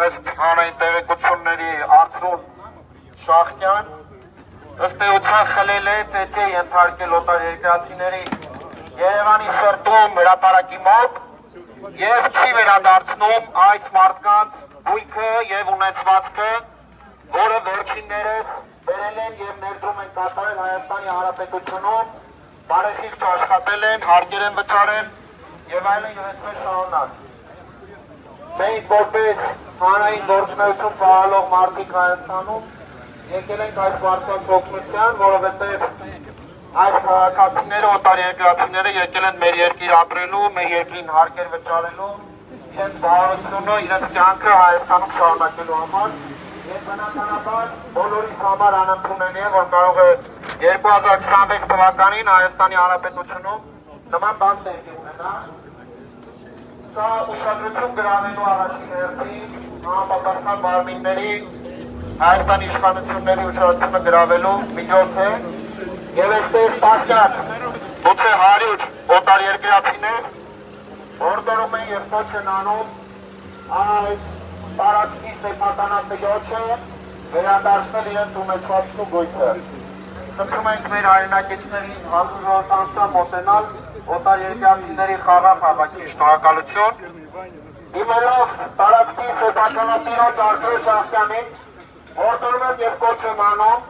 ըստ հանրային տեղեկությունների Արծրուն Շախկյան ըստ էության խլել է ծեծե ենթարկել օտարերկրացիների Երևանի սրտում հրապարակի մոտ եւ չի վերադարձնում այս մարդկանց գույքը եւ ունեցվածքը, որը վերջիններս բերել են եւ ներդրում են կատարել Հայաստանի Հանրապետությունում, բարեխիղճ աշխատել են, հարկեր են վճարել եւ այլն եւ այդպես շարունակ։ Մենք որպես հանրային գործունեություն ծավալող մարդիկ Հայաստանում եկել ենք այս մարդկանց օգնության, որովհետև այս քաղաքացիները, օտարերկրացիները եկել են մեր երկիր ապրելու, մեր երկրին հարկեր վճարելու, իրենց բարությունը, իրենց կյանքը Հայաստանում շարունակելու համար եւ բնականաբար բոլորիս համար անընդունելի է, որ կարող է 2026 թվականին Հայաստանի Հանրապետությունում նման բան տեղի ունենա։ Սա ուշադրություն գրավելու առաջին հերթին համապատասխան մարմինների Հայաստանի իշխանությունների ուշադրությունը գրավելու միջոց է եւ այստեղ տասնյակ, գուցե 100 օտարերկրացիներ հորդորում են եւ կոչ են անում այս տարածքի սեփականատիրոջը վերադարձնել իրենց ունեցվածքն ու գույքը։ Խնդրում ենք մեր հայրենակիցներին հազարորդանցա մոտենալ օտարերկրացիների խաղաղ հավաքի շնորհակալություն։ Դիմելով տարածքի սեփականատիրոջ Արծրուն Շախկյանին հորդորում եմ եւ կոչ եմ անում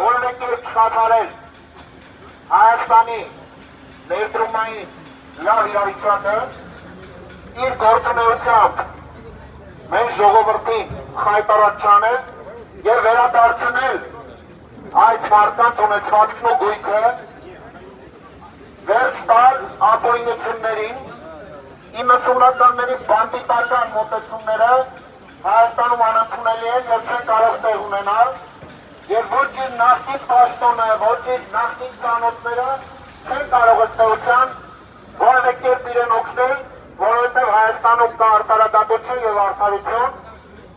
որևէ կերպ չխաթարել Հայաստանի ներդրումային լավ իրավիճակը իր գործունեությամբ մեր ժողովրդին խայտարակ չանել եւ վերադարձնել այս մարդկանց ունեցվածքն ու գույքը, վերջ տալ ապօրինություններին, 90-ականների բանդիտական մոտեցումները Հայաստանում անընդունելի են եւ չեն կարող տեղ ունենալ եւ ոչ իր նախկին պաշտոնը, ոչ իր նախկին ծանոթները չեն կարող ըստ էության որևէ կերպ իրեն օգնել, որովհետեւ Հայաստանում կա արտարադատություն եւ արդարություն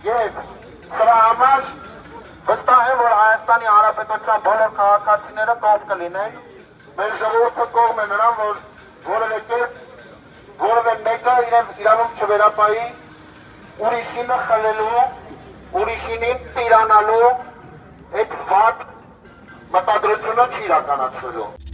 եւ սրա համար վստահ եմ, որ Հայաստանի Հանրապետության բոլոր քաղաքացիները կողմ կլինեն, մեր ժողովուրդը կողմ է նրան, որ որևէ կերպ որևէ մեկը իրավունք չվերապահի ուրիշինը խլելու, ուրիշինին տիրանալու այդ վատ մտադրությունը չի իրականացվելու։